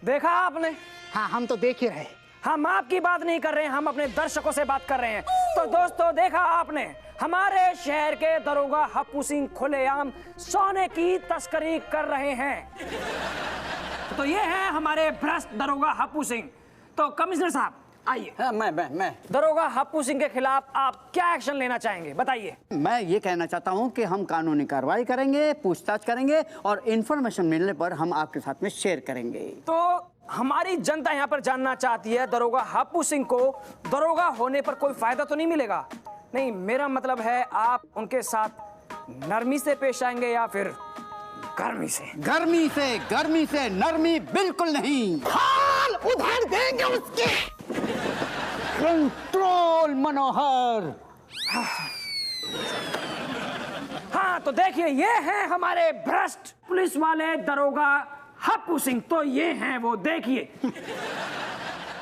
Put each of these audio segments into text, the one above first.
देखा आपने? हाँ, हम तो देख ही रहे। हम आपकी बात नहीं कर रहे हैं, हम अपने दर्शकों से बात कर रहे हैं। तो दोस्तों, देखा आपने, हमारे शहर के दरोगा हप्पू सिंह खुलेआम सोने की तस्करी कर रहे हैं। तो ये है हमारे भ्रष्ट दरोगा हप्पू सिंह। तो कमिश्नर साहब आइए। हाँ, मैं दरोगा हप्पू सिंह के खिलाफ आप क्या एक्शन लेना चाहेंगे, बताइए। मैं ये कहना चाहता हूँ कि हम कानूनी कार्रवाई करेंगे, पूछताछ करेंगे और इंफॉर्मेशन मिलने पर हम आपके साथ में शेयर करेंगे। तो हमारी जनता यहाँ पर जानना चाहती है, दरोगा हप्पू सिंह को दरोगा होने पर कोई फायदा तो नहीं मिलेगा? नहीं, मेरा मतलब है आप उनके साथ नरमी से पेश आएंगे या फिर गर्मी से? गर्मी से नरमी बिल्कुल नहीं। हाल उधार देंगे उसके। कंट्रोल मनोहर। हाँ, तो देखिए, ये हैं हमारे भ्रष्ट पुलिस वाले दरोगा हप्पू सिंह। तो ये हैं वो, देखिए।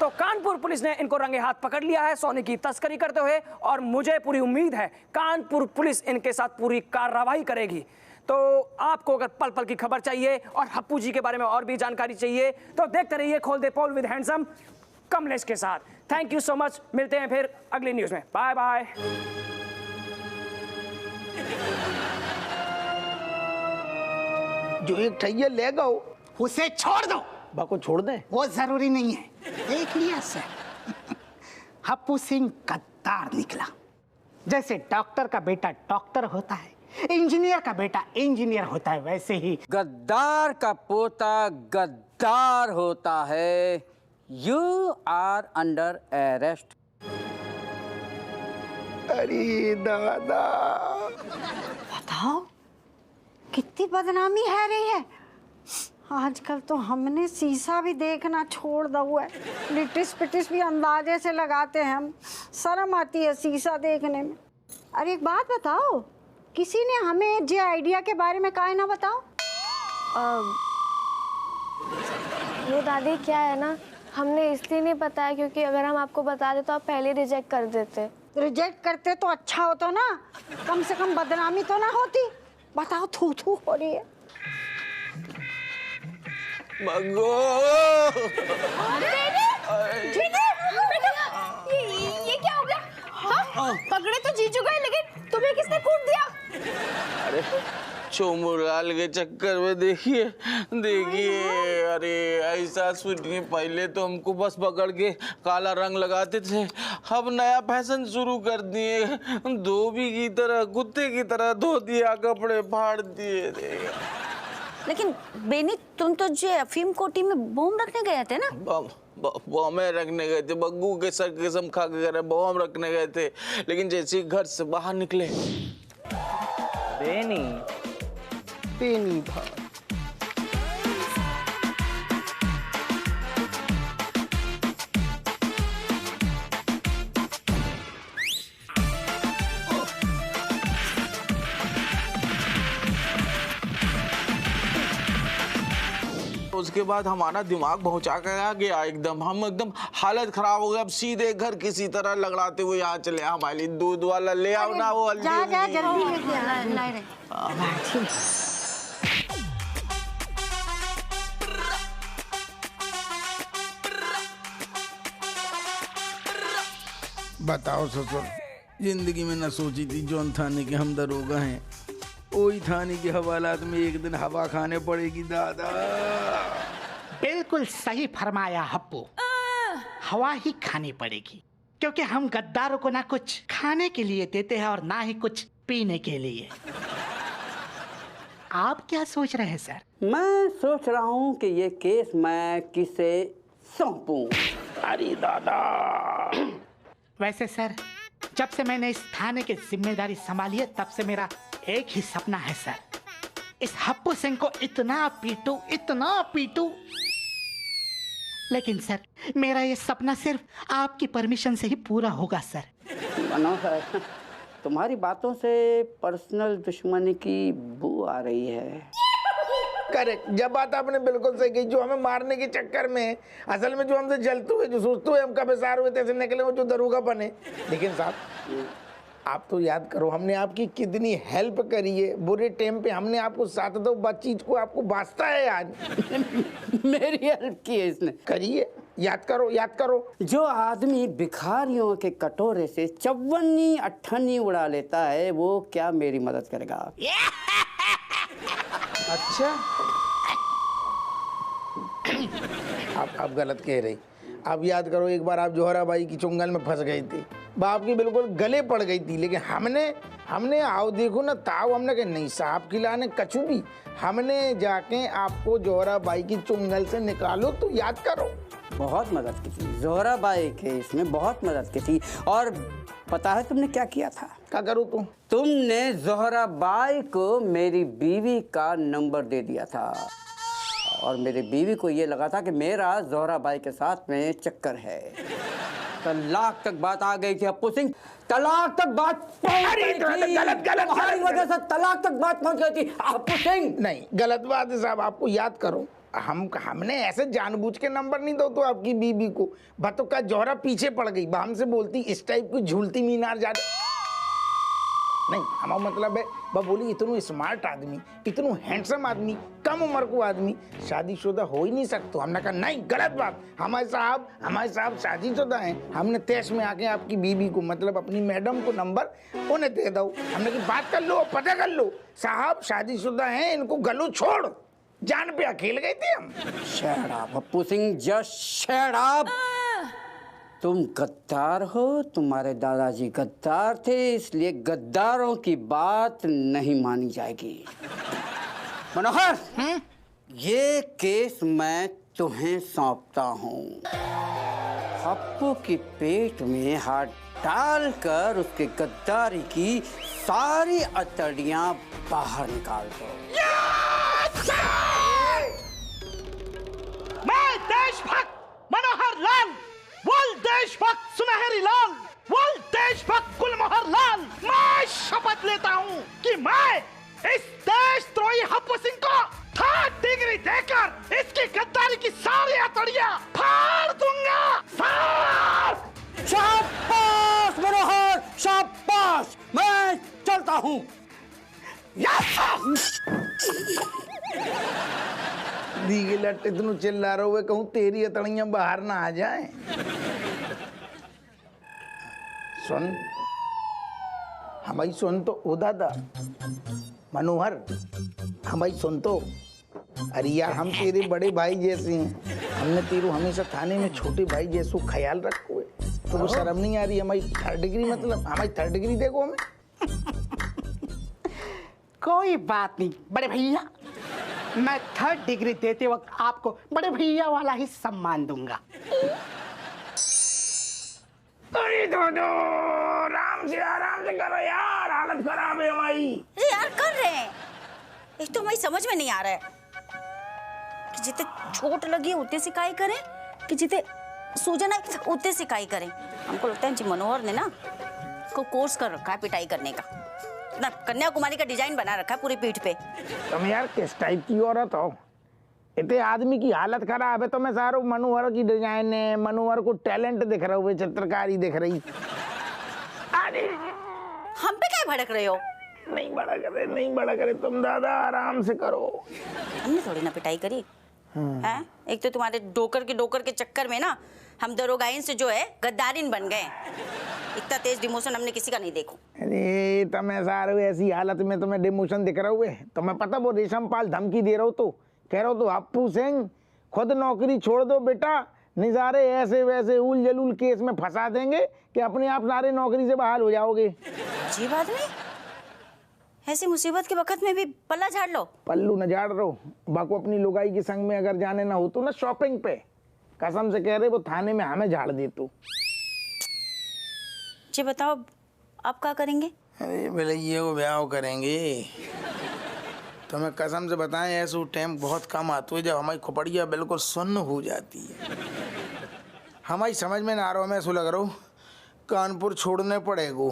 तो कानपुर पुलिस ने इनको रंगे हाथ पकड़ लिया है सोने की तस्करी करते हुए, और मुझे पूरी उम्मीद है कानपुर पुलिस इनके साथ पूरी कार्रवाई करेगी। तो आपको अगर पल पल की खबर चाहिए और हप्पू जी के बारे में और भी जानकारी चाहिए तो देखते रहिए खोल दे पोल विद हैंडसम कमलेश के साथ। Thank you so much. मिलते हैं फिर अगली न्यूज में। Bye bye. जो एक ठैया ले गो उसे छोड़ दो। बाको छोड़ दे, वो जरूरी नहीं है। देख लिया सर, हप्पू सिंह गद्दार निकला। जैसे डॉक्टर का बेटा डॉक्टर होता है, इंजीनियर का बेटा इंजीनियर होता है, वैसे ही गद्दार का पोता गद्दार होता है। You are under arrest. अरे दादा, बताओ कितनी बदनामी है रही है। आजकल तो हमने शीशा भी देखना छोड़ दिया हुआ है। लिटिस पिटिस भी अंदाजे से लगाते हैं हम। शर्म आती है शीशा देखने में। अरे एक बात बताओ, किसी ने हमें जे आइडिया के बारे में कहा ना बताओ? वो दादी क्या है ना, हमने इसलिए नहीं बताया क्योंकि अगर हम आपको बता दें तो आप पहले रिजेक्ट कर देते। रिजेक्ट करते तो अच्छा होता ना, कम से कम बदनामी तो ना होती। बताओ, थू थू हो रही है। ये क्या हो गया? हाँ? पकड़े तो जीजू गए, लेकिन तुम्हें किसने कूट दिया? अरे चोमुलाल के चक्कर में देखिए, अरे ऐसा सुनिए, पहले तो हमको बस पकड़ के काला रंग लगाते थे, अब नया फैशन शुरू कर दिए, धोबी की तरह, कुत्ते की तरह धो दिया, कपड़े फाड़ दिए। लेकिन बेनी, तुम तो जो अफीम कोठी में बम रखने गए थे ना? बम रखने गए थे, बग्गू के सर कसम खा के करे बम रखने गए थे, लेकिन जैसे घर से बाहर निकले, बेनी भाई, उसके बाद हमारा दिमाग पहुंचा कर आ गया एकदम, हम एकदम हालत खराब हो गया। अब सीधे घर किसी तरह लगड़ाते हुए यहाँ चले, हमारे लिए दूध वाला ले आओ ना, वो जा जल्दी लेके आ, ला रहे। बताओ ससुर, जिंदगी में न सोची थी जौन थाने के हम दरोगा हैं, वही थाने के हवालात में एक दिन हवा खाने पड़ेगी दादा। बिल्कुल सही फरमाया हप्पू, हवा ही खानी पड़ेगी, क्योंकि हम गद्दारों को ना कुछ खाने के लिए देते हैं और ना ही कुछ पीने के लिए। आप क्या सोच रहे हैं सर? मैं सोच रहा हूँ कि ये केस मैं किसे सौंपूं। अरे दादा, वैसे सर, जब से मैंने इस थाने की जिम्मेदारी संभाली है, तब से मेरा एक ही सपना है सर, इस हप्पू सिंह को इतना पीटूं। लेकिन सर, मेरा ये सपना सिर्फ आपकी परमिशन से ही पूरा होगा सर। मनोहर, तुम्हारी बातों से पर्सनल दुश्मनी की बू आ रही है। करेक्ट, जब बात आपने बिल्कुल सही कही। जो हमें मारने के चक्कर में, असल में जो हमसे जलते हुए, जो सोचते हुए हम कब सार हुए, तैसे निकले वो जो दरोगा बने। लेकिन साहब, आप तो याद करो हमने आपकी कितनी हेल्प करी है, बुरे टाइम पे हमने आपको साथ दो चीज को आपको वास्ता है आज। मेरी हेल्प की है इसने। करिए, याद करो याद करो। जो आदमी भिखारियों के कटोरे से चौवन्नी अट्ठन्नी उड़ा लेता है वो क्या मेरी मदद करेगा? अच्छा आप गलत कह रही। आप याद करो एक बार आप जोहरा बाई की चुंगल में फंस गई थी, बाप की बिल्कुल गले पड़ गई थी, लेकिन हमने आओ देखो ना ताऊ, हमने कहा नहीं साहब खिलाने कछु भी, हमने जाके आपको जोहरा बाई की चुंगल से निकालो। तो याद करो बहुत मदद की थी जोहरा बाई के, इसमें बहुत मदद की थी। और पता है तुमने क्या किया था? क्या करूँ तुमने जोहरा बाई को मेरी बीवी का नंबर दे दिया था और मेरी बीवी को ये लगा था कि मेरा जोहरा बाई के साथ में चक्कर है। तलाक तक बात आ गई थी अप्पू सिंह, तलाक तक बात पहुंच गई थी। तुम्हारी वजह से तलाक तक बात पहुंच गई थी अप्पू सिंह। नहीं गलत बात है साहब, आपको याद करो हमने ऐसे जानबूझ के नंबर नहीं दो तो आपकी बीबी को बातों का जोहरा पीछे पड़ गई, हमसे बोलती इस टाइप की झूलती मीनार जा नहीं। हमारा मतलब है वह बोली इतनो स्मार्ट आदमी, इतनो हैंडसम आदमी, कम उम्र को आदमी शादीशुदा हो ही नहीं सकता। हमने कहा नहीं गलत बात, हमारे साहब शादीशुदा हैं। हमने तेज में आके आपकी बीबी को मतलब अपनी मैडम को नंबर उन्हें दे दो। हमने की बात कर लो, पता कर लो साहब शादीशुदा हैं, इनको गलो छोड़। जान पे अकेल गए थे हम। Shut up Appu Singh, just shut up. तुम गद्दार हो, तुम्हारे दादाजी गद्दार थे, इसलिए गद्दारों की बात नहीं मानी जाएगी। मनोहर, ये केस मैं तुम्हें सौंपता हूँ। अप्पू के पेट में हाथ डालकर उसके गद्दारी की सारी अतड़ियां बाहर निकाल दो। मैं देशभक्त मनोहर लाल, बोल देशभक्त सुनहरी लाल, बोल देशभक्त गुलमोहर लाल, मैं शपथ लेता हूँ कि मैं इस देशद्रोही अप्पू सिंह को 3rd डिग्री देकर इसकी गद्दारी की सारी हथौड़ियां फाड़ दूंगा। फाड़! शाबाश मनोहर, शाबाश। मैं चलता हूँ। दीगे लट इतनू चिल्ला रहे हुए कहूँ तेरी अतड़ियां बाहर ना आ जाए। सुन हमारी सुन तो ओ दादा मनोहर, हमारी सुन तो। अरे यार हम तेरे बड़े भाई जैसे हैं, हमने तेरू हमेशा थाने में छोटे भाई जैसो ख्याल रखो है, तो वो शर्म नहीं आ रही? हमारी 3rd डिग्री मतलब हमारी 3rd डिग्री देखो हमें। कोई बात नहीं बड़े भैया, मैं 3rd डिग्री देते वक्त आपको बड़े भैया वाला ही सम्मान दूंगा। अरे दो आराम से करो यार, हालत खराब है हमारी। अरे यार कर रहे हैं, एक तो हमारी समझ में नहीं आ रहा है कि जितने चोट लगी उतने सिकाई करें कि जितने सूजन आई उतने सिकाई करें। हमको लगता है जी मनोहर ने ना को कोर्स कर रखा है पिटाई करने का, ना कन्याकुमारी का डिजाइन बना रखा है पूरी पीठ पे। तुम यार किस टाइप की औरत हो? इतने आदमी की हालत खराब है तो मैं सारो मनोहर की डिजाइन है, मनोहर को टैलेंट दिख रहा हुए, चित्रकारी दिख रही। अरे हम पे क्या भड़क रहे हो? नहीं बड़ा करे तुम दादा, आराम से करो। हमने थोड़ी ना पिटाई करी है। एक तो तुम्हारे डोकर के चक्कर में ना हम दरोगाइन से जो है गद्दारिन बन गए। इतना तेज डिमोशन हमने किसी का नहीं देखो। अरे तुम्हें सारे ऐसी हालत में तुम्हें डिमोशन दिख रहा हुए, तुम्हें पता वो रेशम पाल धमकी दे रहा हो तो कह रहा हो तो अप्पू सिंह खुद नौकरी छोड़ दो बेटा, निजारे ऐसे वैसे उल जलूल केस में फंसा देंगे कि अपने आप सारे नौकरी से बहाल हो जाओगे। जी बात नहीं, ऐसी मुसीबत के वक्त में भी पल्ला झाड़ लो। पल्लू न झाड़ रहो, बाको अपनी लुगाई के संग में अगर जाने ना हो तो ना शॉपिंग पे, कसम से कह रहे वो थाने में हमें झाड़ दे तू। जी बताओ आप क्या करेंगे? अरे भैया को ब्याह करेंगे। तो मैं कसम से बताएं ऐसा टाइम बहुत कम आता है जब हमारी खोपड़िया बिल्कुल सुन्न हो जाती है। हमारी समझ में ना आ रहा, मैं ऐसा लग रहा हूँ कानपुर छोड़ने पड़ेगा।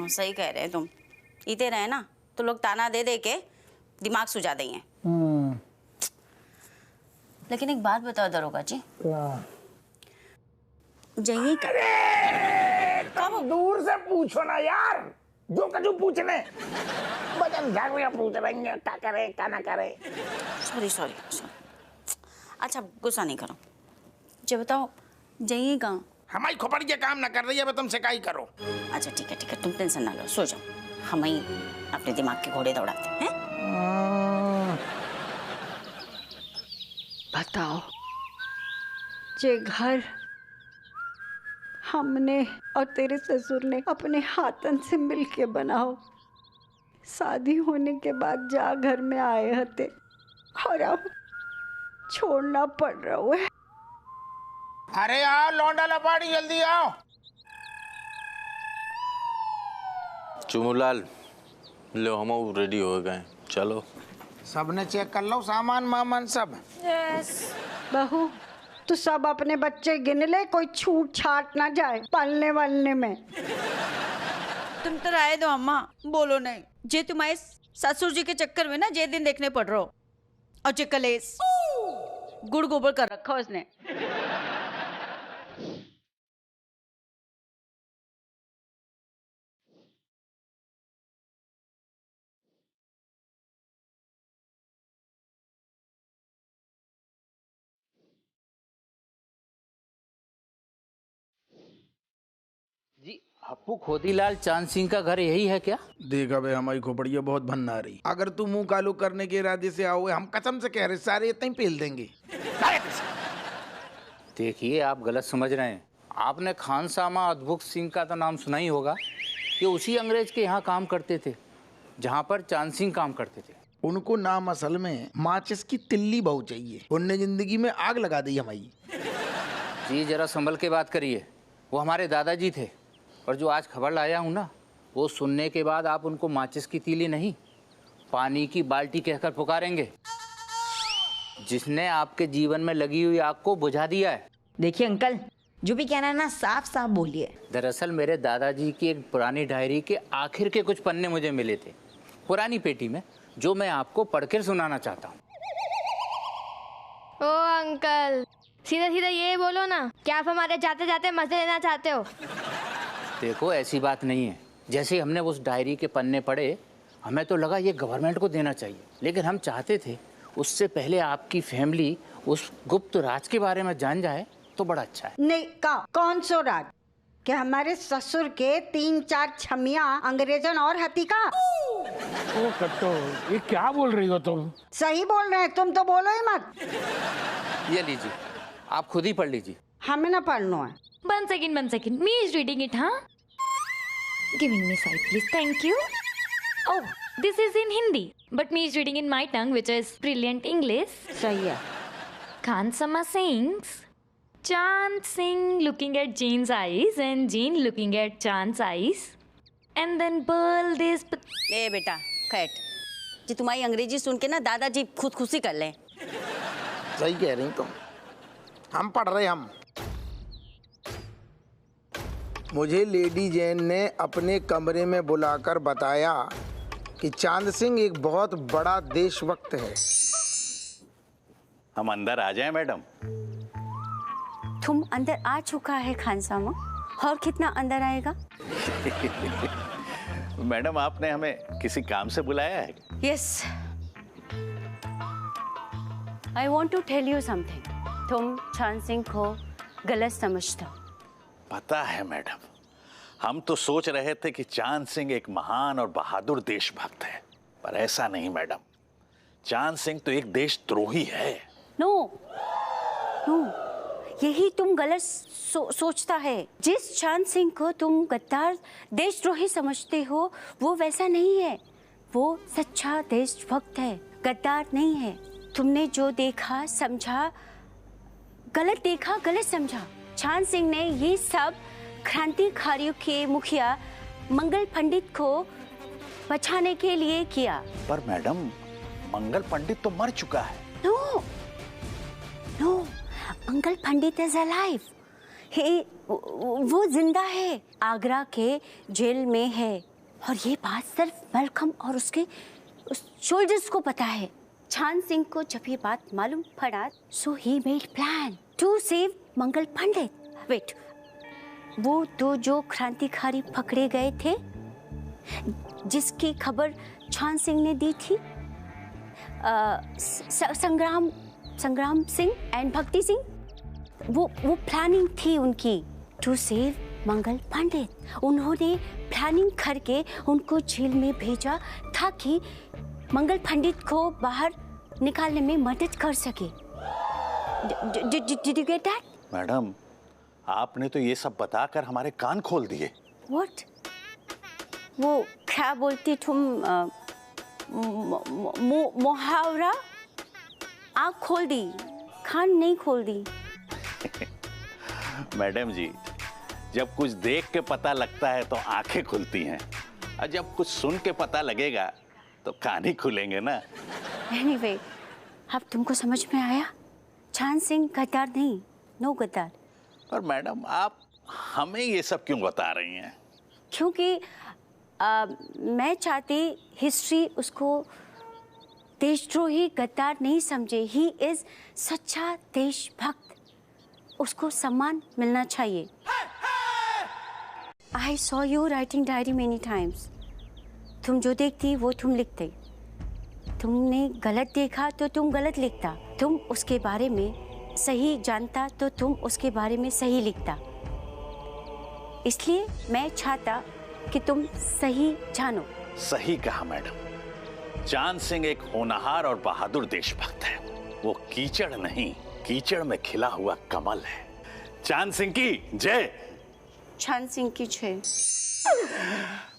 सही कह रहे हैं तुम, इते रहे ना तो लोग ताना दे दे के दिमाग सुझा देंगे। लेकिन एक बात बताओ दरोगा जी, जाइए क्या दूर से पूछो ना यार, जो कजू पूछने बचन झाड़ियाँ पूछ रही हैं, क्या करे क्या ना करे। सॉरी। अच्छा गुस्सा नहीं करो, जो बताओ जाइए कहाँ? हमारी खोपड़ी काम ना कर रही है, अब तुम शिकायत करो। अच्छा ठीक है, तुम टेंशन ना लो, सो जाओ, हम ही अपने दिमाग के घोड़े दौड़ाते हैं। बताओ, ये घर हमने और तेरे ससुर ने अपने हाथन से मिलके बनाओ, शादी होने के बाद जा घर में आए हते और अब छोड़ना पड़ रहा है। अरे आओ लौंडा लपाड़ी, जल्दी आओ। चुमुलाल, लो हम रेडी हो गए, चलो। सबने चेक कर लो सामान मामान सब। बहू तू सब अपने बच्चे गिन ले, कोई छूट छाट ना जाए पलने वलने में। तुम तो राय दो अम्मा, बोलो नहीं, जे तुम्हारे ससुर जी के चक्कर में ना जे दिन देखने पड़ रहा हो, और जे कलेस गुड़ गोबर कर रखा उसने। जी हप्पू खोदीलाल चांद सिंह का घर यही है क्या? देखा भाई, हमारी खोपड़िया बहुत भन्ना रही। अगर तू मुंह कालू करने के इरादे से आओगे, हम कसम से कह रहे सारे इतना ही पेल देंगे। देखिए आप गलत समझ रहे हैं। आपने खानसामा अद्भुत सिंह का तो नाम सुना ही होगा। ये उसी अंग्रेज के यहाँ काम करते थे जहाँ पर चांद सिंह काम करते थे। उनको नाम असल में माचिस की तिल्ली बहु चाहिए, उनने जिंदगी में आग लगा दी हमारी। जी जरा संभल के बात करिए, वो हमारे दादाजी थे। और जो आज खबर लाया हूँ ना, वो सुनने के बाद आप उनको माचिस की तीली नहीं, पानी की बाल्टी कहकर पुकारेंगे, जिसने आपके जीवन में लगी हुई आग को बुझा दिया है। देखिए अंकल, जो भी कहना है ना साफ साफ बोलिए। दरअसल मेरे दादाजी की एक पुरानी डायरी के आखिर के कुछ पन्ने मुझे मिले थे पुरानी पेटी में, जो मैं आपको पढ़कर सुनाना चाहता हूँ। ओ अंकल, सीधा सीधा ये बोलो ना, क्या आप हमारे जाते जाते मजे लेना चाहते हो? देखो ऐसी बात नहीं है। जैसे हमने उस डायरी के पन्ने पढ़े, हमें तो लगा ये गवर्नमेंट को देना चाहिए, लेकिन हम चाहते थे उससे पहले आपकी फैमिली उस गुप्त राज के बारे में जान जाए तो बड़ा अच्छा है। नहीं कौन सो राज? कि हमारे ससुर के 3-4 छमिया अंग्रेजन और हती का? ओ कट्टो, ये क्या बोल रही हो तुम? सही बोल रहे हैं, तुम तो बोलो ही मत। ये लीजिए, आप खुद ही पढ़ लीजिए। हमें ना पढ़ना है। One second. Me is reading it, huh? Giving me side, please. Thank you. Oh, this is in Hindi, but me is reading in my tongue, which is brilliant English. सही है। Khansama sings, Chand Singh looking at Jean's eyes and Jean looking at Chand's eyes, and then Pearl this. ए बेटा cat जी, तुम्हारी अंग्रेजी सुन के ना दादाजी खुद खुशी कर लें। सही कह रही तुम, हम पढ़ रहे। हम मुझे लेडी जेन ने अपने कमरे में बुलाकर बताया कि चांद सिंह एक बहुत बड़ा देशभक्त है। हम अंदर आ जाएं मैडम? तुम अंदर आ चुका है खानसामा, और कितना अंदर आएगा? मैडम आपने हमें किसी काम से बुलाया है? Yes, I want to tell you something. तुम चांद सिंह को गलत समझते हो। पता है मैडम, हम तो सोच रहे थे कि चांद सिंह एक महान और बहादुर देशभक्त है, पर ऐसा नहीं मैडम। चांद सिंह तो एक देशद्रोही है। नो, यही तुम गलत सोचता है। जिस चांद सिंह को तुम गद्दार देशद्रोही समझते हो, वो वैसा नहीं है। वो सच्चा देशभक्त है, गद्दार नहीं है। तुमने जो देखा समझा, गलत देखा गलत समझा। चांद सिंह ने ये सब क्रांतिकारियों के मुखिया मंगल पंडित को बचाने के लिए किया। पर मैडम, मंगल पंडित तो मर चुका है। No, Mangal Pandit is alive. वो जिंदा है, आगरा के जेल में है, और ये बात सिर्फ मलकम और उसके सोल्जर्स को पता है। चांद सिंह को जब ये बात मालूम पड़ा, so he made plan to save Mangal Pandit. Wait, वो दो जो क्रांतिकारी पकड़े गए थे, जिसकी खबर छान सिंह ने दी थी, संग्राम सिंह एंड भक्ति सिंह, वो प्लानिंग थी उनकी टू सेव मंगल पंडित। उन्होंने प्लानिंग करके उनको जेल में भेजा ताकि मंगल पंडित को बाहर निकालने में मदद कर सके। Did you get that? Madam, आपने तो ये सब बताकर हमारे कान खोल दिए। What? वो क्या बोलती तुम? मुहावरा? आँख खोल दी, कान नहीं खोल दी। मैडम जी, जब कुछ देख के पता लगता है तो आंखें खुलती हैं, और जब कुछ सुन के पता लगेगा तो कान ही खुलेंगे ना। Anyway, अब तुमको समझ में आया? छान सिंह गद्दार नहीं, नो गद्दार। पर मैडम, आप हमें ये सब क्यों बता रही हैं? क्योंकि मैं चाहती हिस्ट्री उसको देशद्रोही गद्दार नहीं समझे। ही इज सच्चा देशभक्त, उसको सम्मान मिलना चाहिए। I saw you writing diary many times. तुम जो देखती वो तुम लिखते। तुमने गलत देखा तो तुम गलत लिखता। तुम उसके बारे में सही जानता तो तुम उसके बारे में सही लिखता। इसलिए मैं चाहता कि तुम सही जानो। सही कहा मैडम। चांद सिंह एक होनहार और बहादुर देशभक्त है। वो कीचड़ नहीं, कीचड़ में खिला हुआ कमल है। चांद सिंह की जय। छान सिंह की जय।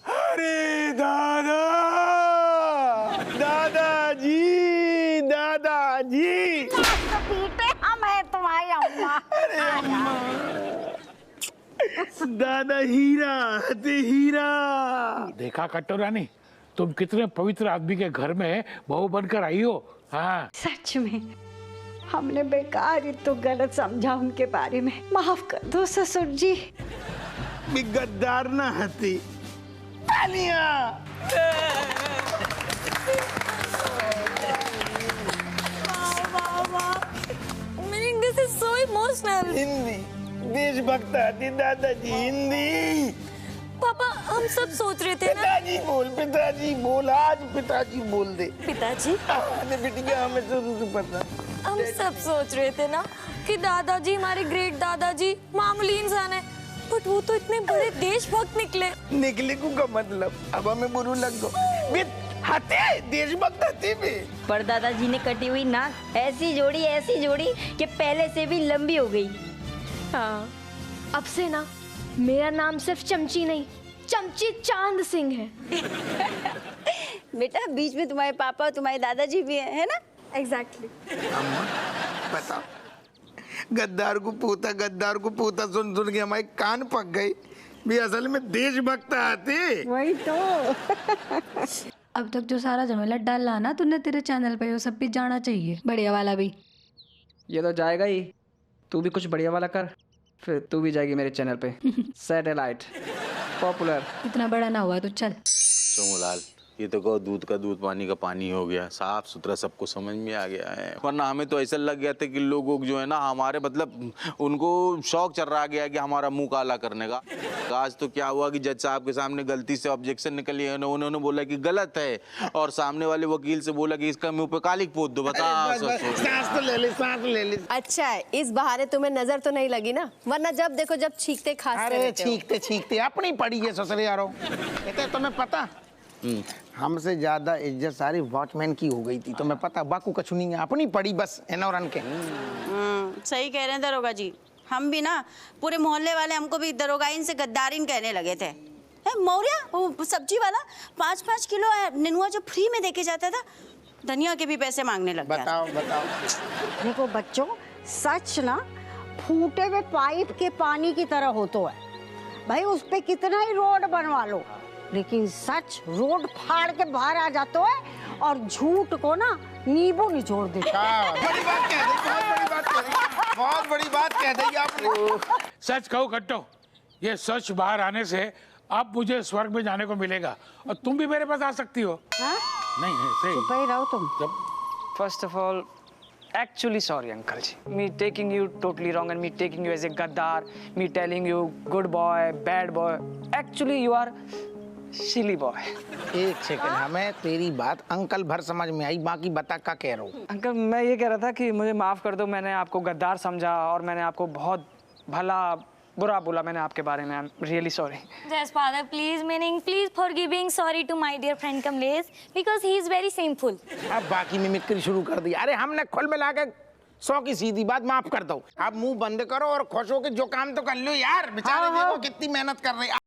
अरे दादा, दादाजी, दादाजी। पीटे हम है तुम्हारी अम्मा। दादा हीरा, हते हीरा। देखा कट्टू रानी, तुम कितने पवित्र आदमी के घर में बहू बनकर आई हो। हाँ, सच में हमने बेकार ही तो गलत समझा उनके बारे में। माफ कर दो ससुर जी। गद्दार ना हती। तालियां। This is so emotional. Hindi देशभक्त हती दादाजी, हिंदी। पापा, हम सब सोच रहे थे ना। पिताजी बोल, आज पिताजी बोल दे। पिताजी? अरे बिटिया, हमें तो पता। हम सब सोच रहे थे ना कि दादाजी हमारे ग्रेट दादाजी मामूली इंसान है, बट वो तो इतने बड़े देशभक्त निकले का मतलब अब हमें बुरू लग गो। हते देशभक्त हते भी। पर दादाजी ने कटी हुई नाक ऐसी जोड़ी कि पहले से भी लंबी हो गई। हाँ, अब से ना मेरा नाम सिर्फ चमची नहीं, चमची चांद सिंह है। बेटा, बीच में तुम्हारे पापा और तुम्हारे दादाजी भी है ना? एग्जैक्टली। अम्मा बताओ, गद्दार को पोता सुन सुन के हमारे कान पक गए। भी असल में देशभक्त आते। वही तो। अब तक जो सारा झमेला डाला ना तूने तेरे चैनल पे, वो सब भी जाना चाहिए, बढ़िया वाला भी। ये तो जाएगा ही। तू भी कुछ बढ़िया वाला कर, फिर तू भी जाएगी मेरे चैनल पे। Satellite popular. इतना बड़ा ना हुआ तो चल। सोमलाल, ये तो कहो दूध का दूध पानी का पानी हो गया, साफ सुथरा सबको समझ में आ गया है। वरना हमें तो ऐसा लग गया था कि लोग जो है ना हमारे मतलब उनको शौक चल रहा गया कि हमारा मुंह काला करने का। आज तो क्या हुआ कि जज साहब के सामने गलती से ऑब्जेक्शन निकली है, उन्होंने बोला कि गलत है, और सामने वाले वकील से बोला कि इसका मुंह पे कालिक पोत दो। बता, सांस तो ले ले। अच्छा, इस बहाने तुम्हें नजर तो नहीं लगी ना, वरना जब देखो जब छींकते खांसते रहते हो। छींकते अपनी पड़ी है ससुर यारो। कहते तुम्हें पता, हमसे ज्यादा इज्जत सारी वॉचमैन की हो गई थी। तुम्हें पता, बाकू कछु नहीं है, अपनी पड़ी बस एनौरन के। सही कह रहे हैं दरोगा जी। हम भी ना, पूरे मोहल्ले वाले हमको भी दरोगाइन से गद्दारिन कहने लगे थे। मौर्या, वो सब्जी वाला 5-5 किलो नेनुआ जो फ्री में देके जाता था, धनिया के भी पैसे मांगने लग गया। बताओ। देखो बच्चों, सच ना फूटे हुए पाइप के पानी की तरह होता है। भाई उस पे कितना ही रोड बनवा लो, लेकिन सच रोड फाड़ के बाहर आ जाता है, और झूठ को ना नींबू निचोड़ देता है। बहुत बड़ी बात कह दी आपने। सच कहो कट्टो, ये सच बाहर आने से अब मुझे स्वर्ग में जाने को मिलेगा, और तुम भी मेरे पास आ सकती हो। हाँ? नहीं है, सही। चुप ही रहो तुम। First of all Actually, sorry, uncle ji. Me taking you totally wrong and me taking you as a gaddar, me telling you good boy, bad boy. Actually, you are silly boy. एक second, हमें तेरी बात uncle भर समझ में आई, बाकी बता क्या कह रहा हूँ। अंकल मैं ये कह रहा था कि मुझे माफ कर दो, मैंने आपको गद्दार समझा और मैंने आपको बहुत भला बुरा बोला मैंने आपके बारे में। I am really sorry. Yes, father, please, meaning please forgiving sorry to my dear friend Kamlesh because he is very sinful. अब बाकी मिमिक्री शुरू कर दी। अरे हमने खुल मिला के 100 की सीधी बात माफ कर दो। आप मुंह बंद करो और खुश हो के जो काम तो कर लो यार। बेचारे देखो कितनी मेहनत कर रहे हैं।